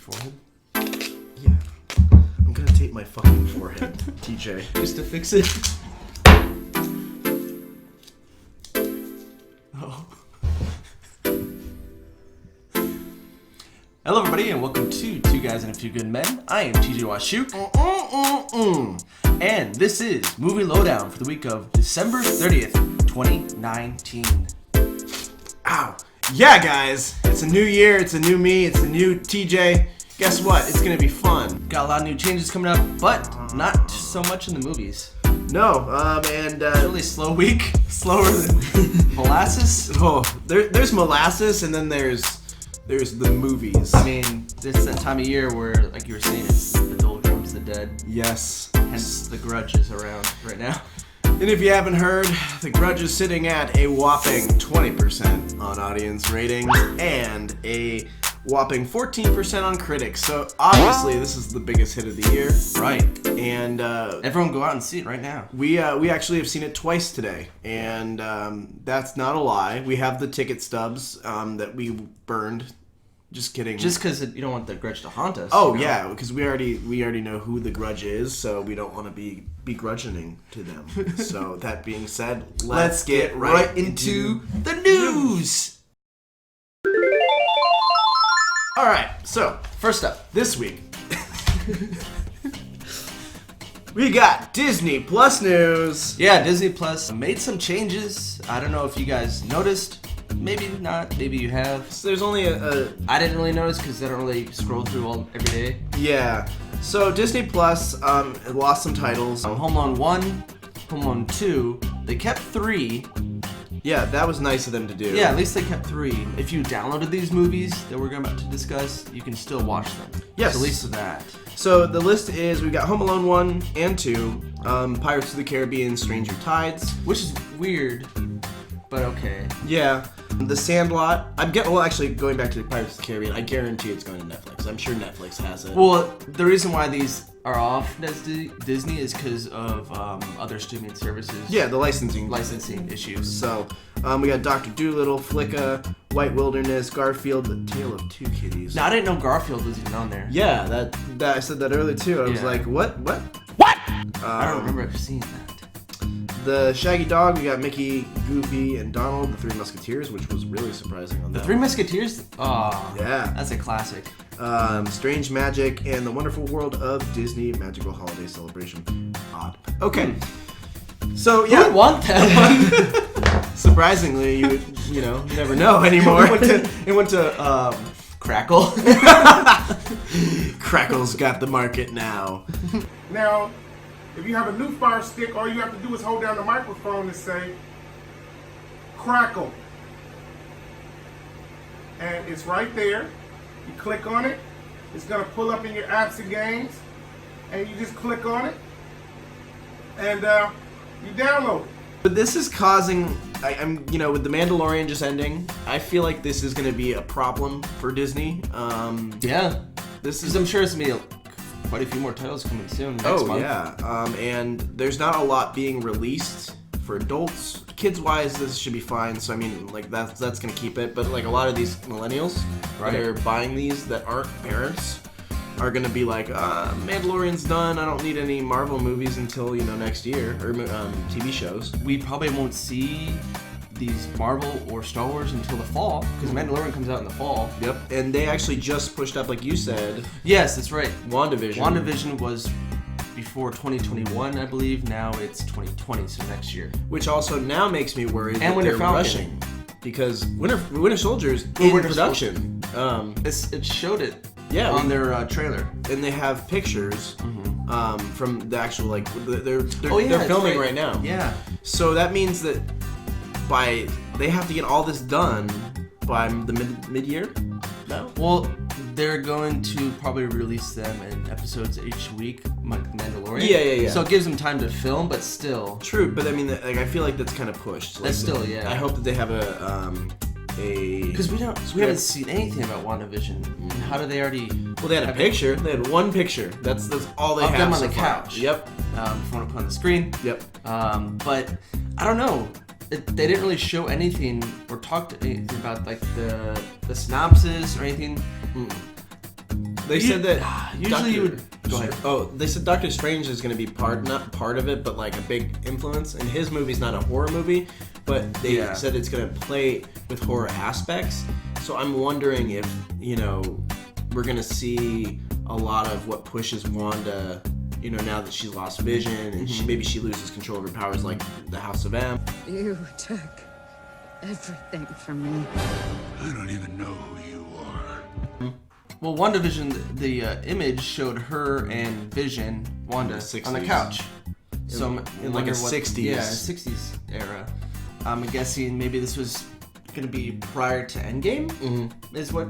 forehead? Yeah. I'm gonna tape my fucking forehead, TJ. Just to fix it? Oh. Hello, everybody, and welcome to Two Guys and a Few Good Men. I am TJ Washuk. And this is Movie Lowdown for the week of December 30th, 2019. Ow. Yeah, guys. It's a new year, it's a new me, it's a new TJ. Guess what? It's gonna be fun. Got a lot of new changes coming up, but not so much in the movies. No, Really slow week. Slower than molasses. Oh, there's molasses, and then there's the movies. I mean, it's that time of year where, like you were saying, it's the doldrums, the dead. Yes. Hence, The Grudge is around right now. And if you haven't heard, The Grudge is sitting at a whopping 20% on audience ratings and a whopping 14% on critics. So obviously, this is the biggest hit of the year. Right. And Everyone go out and see it right now. we actually have seen it twice today, and that's not a lie. We have the ticket stubs that we burned. Just kidding. Just because you don't want The Grudge to haunt us. Oh, you know? yeah, because we already know who the Grudge is, so we don't want to be begrudging to them. So that being said, let's get right into the news. All right, so First up, this week we got Disney Plus news. yeah, Disney Plus made some changes. I don't know if you guys noticed. Maybe not. Maybe you have. So there's only I didn't really notice because I don't really scroll through all every day. yeah. So Disney Plus lost some titles. Home Alone 1, Home Alone 2. They kept 3. Yeah, that was nice of them to do. Yeah, at least they kept 3. If you downloaded these movies that we're about to discuss, you can still watch them. Yes. So at least of that. So the list is, we got Home Alone 1 and 2, Pirates of the Caribbean, Stranger Tides. Which is weird, but okay. Yeah. The Sandlot. Actually, going back to Pirates of the Caribbean, I guarantee it's going to Netflix. I'm sure Netflix has it. Well, the reason why these are off Disney is because of other streaming services. Yeah, the licensing issues. So, we got Dr. Dolittle, Flicka, White Wilderness, Garfield, The Tale of Two Kitties. Now, I didn't know Garfield was even on there. Yeah, that I said that earlier too. I was Yeah. like, what? I don't remember ever seeing that. The Shaggy Dog, we got Mickey, Goofy, and Donald, the Three Musketeers, which was really surprising on that. The Three Musketeers? Oh, Yeah. that's a classic. Strange Magic, and The Wonderful World of Disney Magical Holiday Celebration. Odd. Okay. So, yeah. Who would want that one? Surprisingly, you never know anymore. It went to Crackle. Crackle's got the market now. Now, if you have a new Fire Stick, all you have to do is hold down the microphone and say, Crackle. And it's right there. You click on it. It's going to pull up in your apps and games. And you just click on it. And you download it. But this is causing, I'm with The Mandalorian just ending, I feel like this is going to be a problem for Disney. Yeah. This I'm sure it's going to be quite a few more titles coming soon next month. Yeah. And there's not a lot being released for adults. Kids-wise, this should be fine. So, I mean, like, that's going to keep it. But, like, a lot of these millennials that are buying these that aren't parents are going to be like, Mandalorian's done. I don't need any Marvel movies until, next year. Or TV shows. We probably won't see these Marvel or Star Wars until the fall, because Mandalorian comes out in the fall. Yep. And they actually just pushed up, like you said. Yes, that's right. WandaVision was before 2021, I believe. Now it's 2020, so next year. Which also now makes me worried And that Winter they're Falcon. Rushing. Because Winter Soldier's in production. It showed it Yeah, on their trailer. And they have pictures from the actual, like, they're that's filming right now. Yeah. So that means that they have to get all this done by the mid-year? No? Well, they're going to probably release them in episodes each week, like Mandalorian. Yeah. So it gives them time to film, but still. True, but I mean, like, I feel like that's kind of pushed. That's still, yeah. I hope that they have because we haven't seen anything about WandaVision. And how do they already? Well, they had a picture. They had one picture. That's all they have. Of them on so the far. couch. Yep. If you want to put on the screen. Yep. But I don't know. They didn't really show anything or talk to anything about like the synopsis or anything. They said that usually you would go ahead. Oh, they said Doctor Strange is going to be not part of it, but like a big influence. And his movie's not a horror movie, but they said it's going to play with horror aspects. So I'm wondering if, we're going to see a lot of what pushes Wanda, now that she's lost Vision and maybe she loses control of her powers, like the House of M. You took everything from me. I don't even know who you are. Well, WandaVision, the image showed her and Vision, Wanda, on the couch. So in like a 60s. Yeah, 60s era. I'm guessing maybe this was going to be prior to Endgame, is what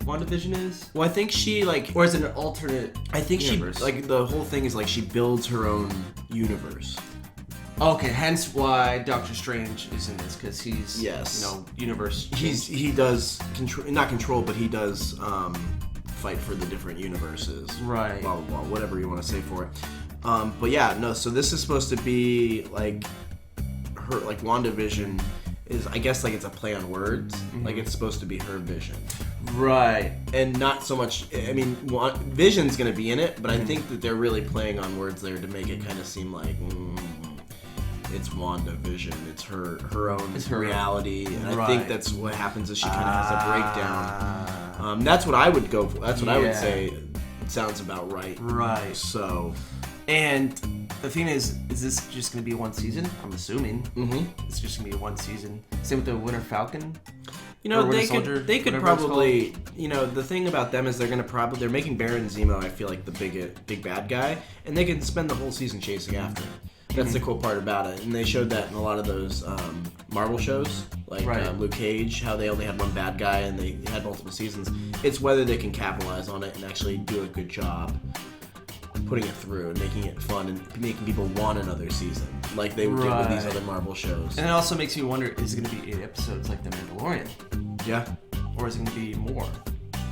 WandaVision is? Well, I think she, or is it an alternate universe? She, the whole thing is, she builds her own universe. Okay, hence why Doctor Strange is in this, because he's, universe. He does, not control, but he does fight for the different universes. Right. Blah, blah, blah, whatever you want to say for it. So this is supposed to be, her, WandaVision is, I guess, it's a play on words. It's supposed to be her vision. Right. And not so much, Vision's going to be in it, but I think that they're really playing on words there to make it kind of seem like, it's WandaVision. It's her own reality. And I think that's what happens is she kind of has a breakdown. That's what I would go for. That's what I would say. It sounds about right. Right. So... And the thing is this just going to be one season? I'm assuming. It's just going to be one season. Same with the Winter Falcon. They could probably, the thing about them is they're making Baron Zemo, I feel like, the big bad guy, and they can spend the whole season chasing after him. That's the cool part about it. And they showed that in a lot of those Marvel shows, Luke Cage, how they only had one bad guy and they had multiple seasons. It's whether they can capitalize on it and actually do a good job putting it through and making it fun and making people want another season, like they would do with these other Marvel shows. And it also makes you wonder, is it going to be 8 episodes like The Mandalorian? Yeah. Or is it going to be more?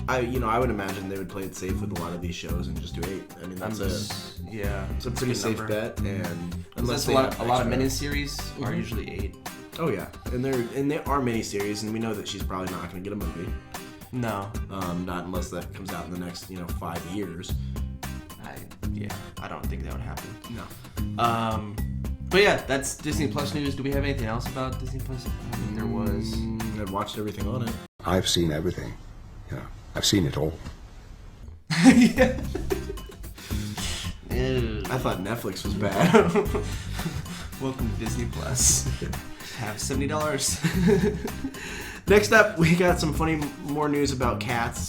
I would imagine they would play it safe with a lot of these shows and just do 8. I mean, it's a pretty safe bet, and unless a lot of miniseries are usually 8. Oh yeah, and they are miniseries, and we know that she's probably not going to get a movie. No. Not unless that comes out in the next 5 years. I don't think that would happen. No. But yeah, that's Disney Plus news. Do we have anything else about Disney Plus? I think there was. I've watched everything on it. I've seen everything. I've seen it all. Yeah. I thought Netflix was bad. Welcome to Disney Plus. Have $70. Next up, we got some more news about cats.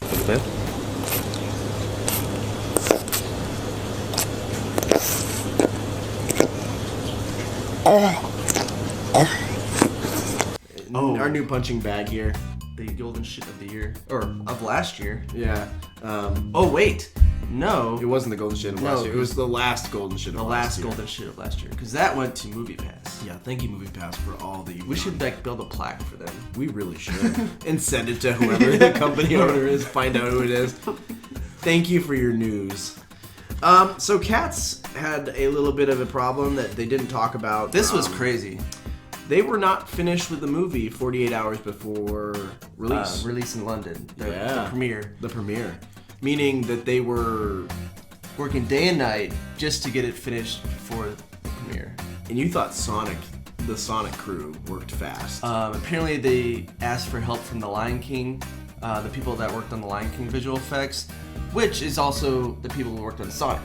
Our new punching bag here. The golden shit of the year. Or of last year. Yeah. Oh, wait. No. It wasn't the golden shit of last year. It was the last golden shit of last year. The last golden shit of last year. Because that went to MoviePass. Yeah, thank you, MoviePass, for all the... We should, build a plaque for them. We really should. And send it to whoever the company owner is. Find out who it is. Thank you for your news. So Cats had a little bit of a problem that they didn't talk about. This was crazy. They were not finished with the movie 48 hours before release. Release in London. The premiere. The premiere. Meaning that they were working day and night just to get it finished for the premiere. And you thought the Sonic crew worked fast. Apparently they asked for help from the Lion King, the people that worked on the Lion King visual effects, which is also the people who worked on Sonic.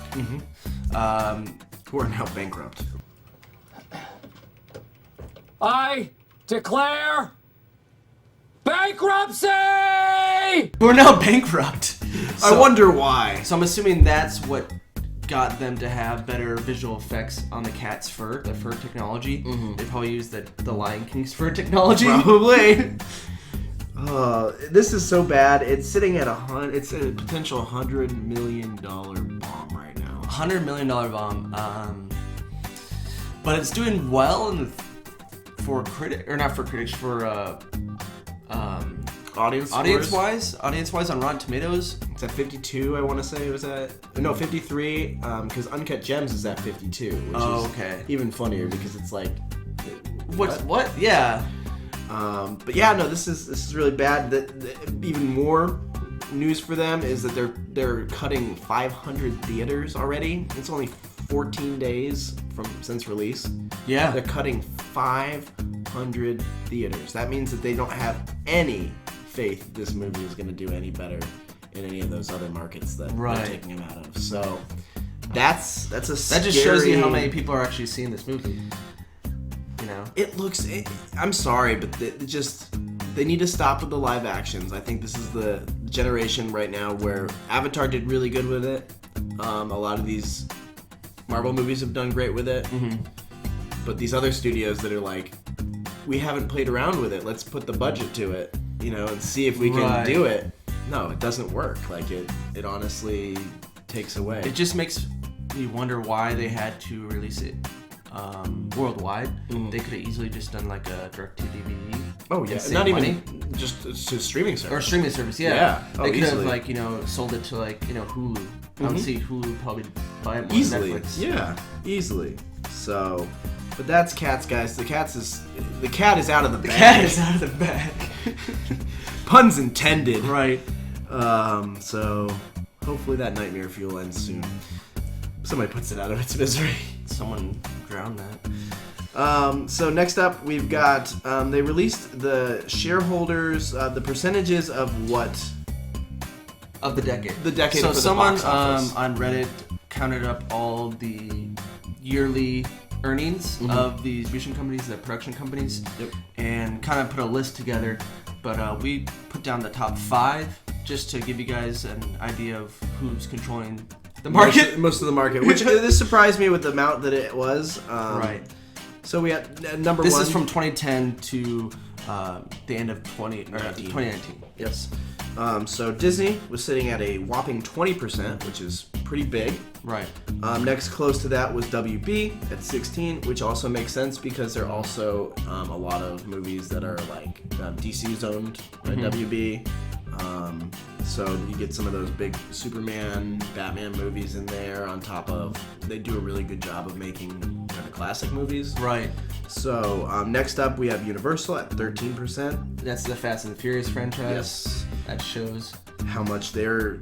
Who are now bankrupt. I declare bankruptcy! We're now bankrupt. I wonder why. So I'm assuming that's what got them to have better visual effects on the cat's fur, the fur technology. They probably used the Lion King's fur technology. Probably. This is so bad. It's sitting at it's a potential $100 million bomb right now. $100 million bomb. But it's doing well for audience-wise on Rotten Tomatoes. It's at 52, I want to say it was at... No, 53, because Uncut Gems is at 52, which is even funnier because it's like... What? Yeah. But yeah, no, this is really bad. Even more news for them is that they're cutting 500 theaters already. It's only 14 days since release. Yeah. They're cutting 500 theaters. That means that they don't have any faith this movie is going to do any better in any of those other markets that they're taking them out of. So that's a scary... That just shows you how many people are actually seeing this movie. You know? I'm sorry, but they need to stop with the live actions. I think this is the generation right now where Avatar did really good with it. A lot of these Marvel movies have done great with it. Mm-hmm. But these other studios that are like, we haven't played around with it. Let's put the budget to it, and see if we can do it. No, it doesn't work. Like it honestly takes away. It just makes me wonder why they had to release it worldwide. They could have easily just done like a direct-to-DVD. Oh yeah, not even just to streaming service. Or streaming service, yeah. They could have sold it to Hulu. I would see Hulu probably buy it more easily. than Netflix. Yeah, easily. So, but that's Cats, guys. The cat is out of the bag. The cat is out of the bag. Puns intended. Right. So hopefully that nightmare fuel ends soon. Somebody puts it out of its misery. Someone drowned that. So next up, we've got they released the shareholders, the percentages of what? Of the decade. The decade. So for someone the box office. On Reddit counted up all the yearly earnings of the distribution companies, the production companies, and kind of put a list together. But we put down the top 5 just to give you guys an idea of who's controlling the market. Most of the market, which this surprised me with the amount that it was. Right. So we had number this 1. This is from 2010 to the end of 2019. Yes. So Disney was sitting at a whopping 20%, which is pretty big. Right. Next close to that was WB at 16, which also makes sense because there are also a lot of movies that are like DC's owned by WB. So you get some of those big Superman, Batman movies in there on top of, they do a really good job of making kind of classic movies. Right. So next up we have Universal at 13%. That's the Fast and the Furious franchise. Yes. That shows how much they're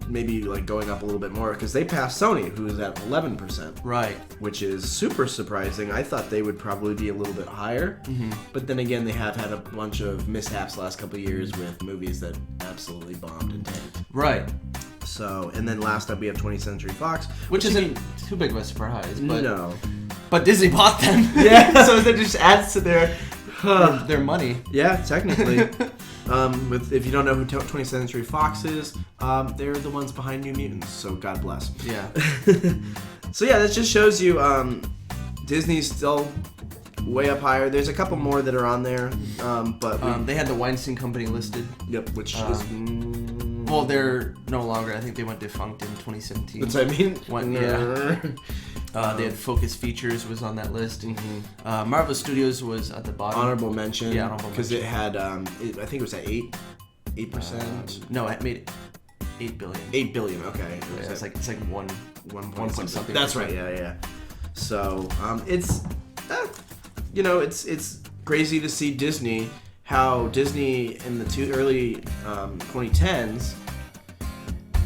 maybe like going up a little bit more because they passed Sony, who is at 11%. Right. Which is super surprising. I thought they would probably be a little bit higher. But then again, they have had a bunch of mishaps the last couple of years with movies that absolutely bombed and tanked. Right. So, and then last up we have 20th Century Fox. Which isn't too big of a surprise. But, no. But Disney bought them. Yeah, so that just adds to their money. Yeah, technically. If you don't know who 20th Century Fox is, they're the ones behind New Mutants, so God bless. Yeah. So yeah, that just shows you Disney's still way up higher. There's a couple more that are on there, but they had the Weinstein Company listed. Yep, which is... well, they're no longer. I think they went defunct in 2017. That's what I mean. Yeah. They had Focus Features was on that list. Marvel Studios was at the bottom. Honorable mention. Yeah, honorable mention. Because it had, I think it was at 8%. No, it made $8 billion. 8 billion. Okay. Yeah, it's like one point something. That's right. Yeah. So it's it's crazy to see Disney. How Disney in the early 2010s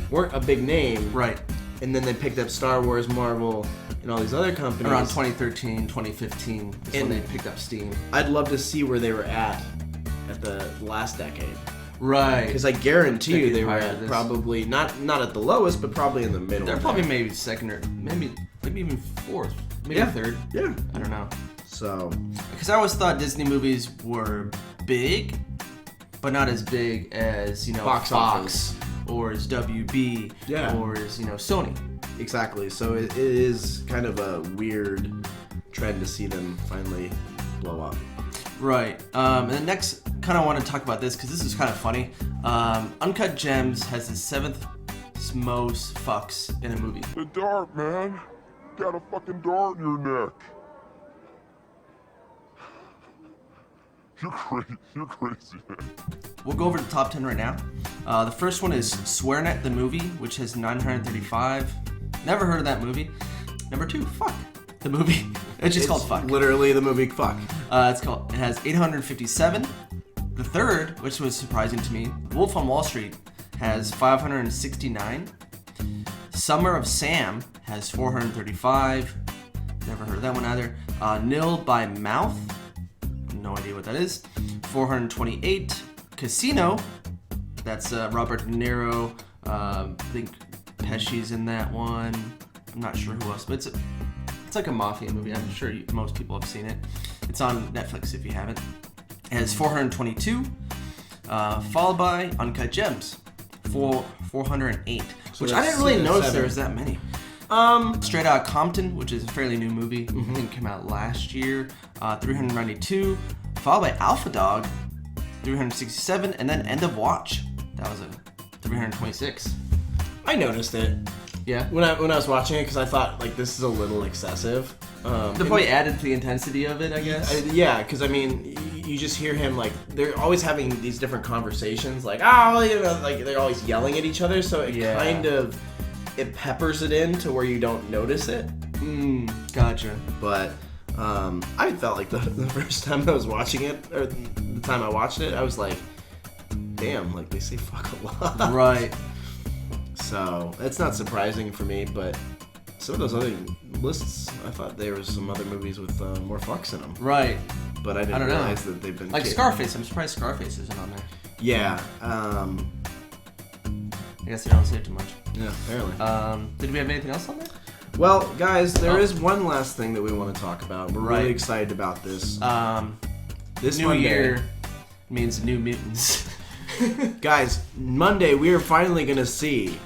weren't a big name, right? And then they picked up Star Wars, Marvel, and all these other companies. Around 2013, 2015 is when they picked up steam. I'd love to see where they were at the last decade. Right. Because I guarantee you they were at probably, not at the lowest, but probably in the middle. They're probably maybe second or maybe even fourth. Maybe third. Yeah. I don't know. So. Because I always thought Disney movies were big, but not as big as, Fox or as WB or as, Sony. Exactly. So it is kind of a weird trend to see them finally blow up. Right. And the next, kind of want to talk about this because this is kind of funny. Uncut Gems has the 7th most fucks in a movie. The dart, man. Got a fucking dart in your neck. You're crazy, man. We'll go over the top 10 right now. The first one is SwearNet the movie, which has 935. Never heard of that movie. Number 2, Fuck the movie. It's called Fuck. Literally the movie Fuck. It has 857. The third, which was surprising to me, Wolf on Wall Street, has 569. Summer of Sam has 435. Never heard of that one either. Nil by Mouth. No idea what that is. 428. Casino. That's Robert De Niro. I think Pesci's in that one. I'm not sure who else, but it's like a mafia movie. I'm sure most people have seen it. It's on Netflix if you haven't. It has 422. Followed by Uncut Gems. 408. So Which I didn't really notice 7. there was that many. Straight Outta Compton, which is a fairly new movie. I think it came out last year. 392. Followed by Alpha Dog. 367. And then End of Watch. That was a 326. I noticed it. Yeah. When I was watching it, because I thought like this is a little excessive. They probably added to the intensity of it, I guess. Yeah, because I mean, you just hear him like they're always having these different conversations, like like they're always yelling at each other. So it kind of peppers it in to where you don't notice it. Gotcha. But I felt like the first time I was watching it, or the time I watched it, I was like, damn, like they say fuck a lot. Right. So it's not surprising for me, but some of those other lists, I thought there was some other movies with more fucks in them. Right. But I didn't realize that they've been like Scarface. I'm surprised Scarface isn't on there. Yeah. I guess they don't say too much. Yeah, apparently. Did we have anything else on there? Well, guys, there is one last thing that we want to talk about. We're really excited about this. This New Monday, Year means New Mutants. Guys, Monday we are finally going to see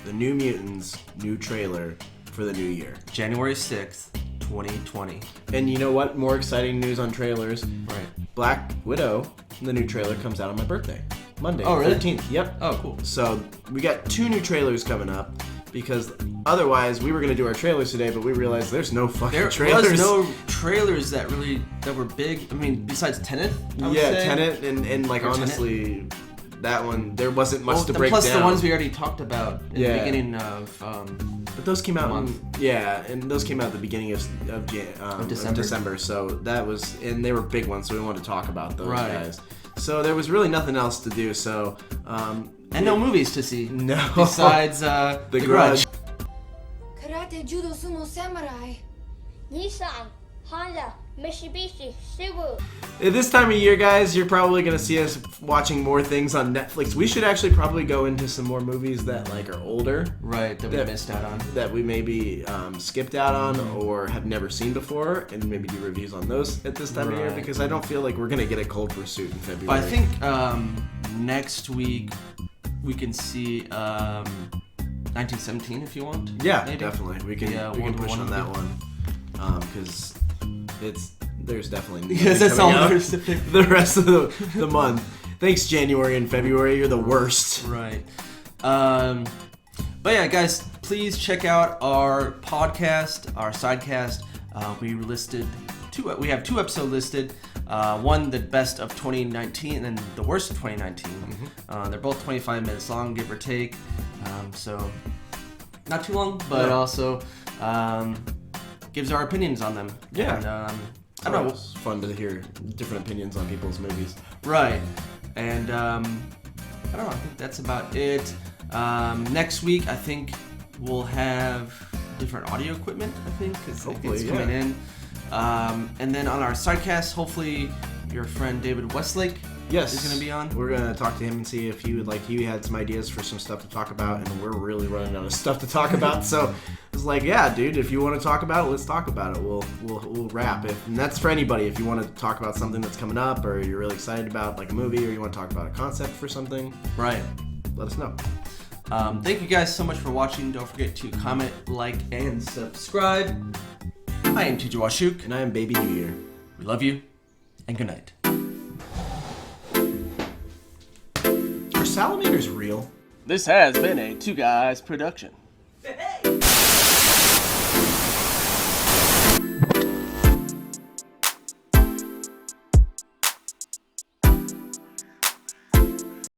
the New Mutants new trailer for the new year. January 6th, 2020. And you know what? More exciting news on trailers. Right. Black Widow, the new trailer comes out on my birthday. Monday, Oh, really? 13th. Yep. Oh, cool. So we got 2 new trailers coming up because otherwise we were going to do our trailers today, but we realized there's no fucking trailers. There was no trailers that were big. I mean, besides Tenet, I would say. Tenet and like Or honestly, that one there wasn't much to break plus down. the ones we already talked about in the beginning of. But those came out and those came out at the beginning of December. So that was, and they were big ones, so we wanted to talk about those guys. So there was really nothing else to do. So and no movies to see. No. Besides The Grudge. Karate, judo, sumo, samurai. Nissan, Honda, Mitsubishi, Subaru. At this time of year, guys, you're probably gonna see us watching more things on Netflix. We should actually probably go into some more movies that like are older, right? That we missed out on, that we maybe skipped out on or have never seen before, and maybe do reviews on those at this time of year. Because I don't feel like we're gonna get a Cold Pursuit in February. But I think next week we can see 1917 if you want. Yeah, maybe. Definitely. We can push on that one because there's definitely because that's all the rest of the month. Thanks, January and February. You're the worst. Right. But yeah, guys, please check out our podcast, our Sidecast. We have 2 episodes listed. One, the best of 2019, and then the worst of 2019. They're both 25 minutes long, give or take. So not too long, but also gives our opinions on them. Yeah. And, I don't know. It's fun to hear different opinions on people's movies. Right. And I don't know. I think that's about it. Next week, I think we'll have different audio equipment. I think because it's coming in. And then on our Sidecast, hopefully your friend David Westlake is going to be on. We're going to talk to him and see if he had some ideas for some stuff to talk about, and we're really running out of stuff to talk about. So it's like, yeah, dude, if you want to talk about it, let's talk about it. We'll wrap it. And that's for anybody. If you want to talk about something that's coming up, or you're really excited about like a movie, or you want to talk about a concept for something, right? Let us know. Thank you guys so much for watching. Don't forget to comment, like, and subscribe. I am TJ Washuk. And I am Baby New Year. We love you, and good night. Are salamanders real? This has been a Two Guys production.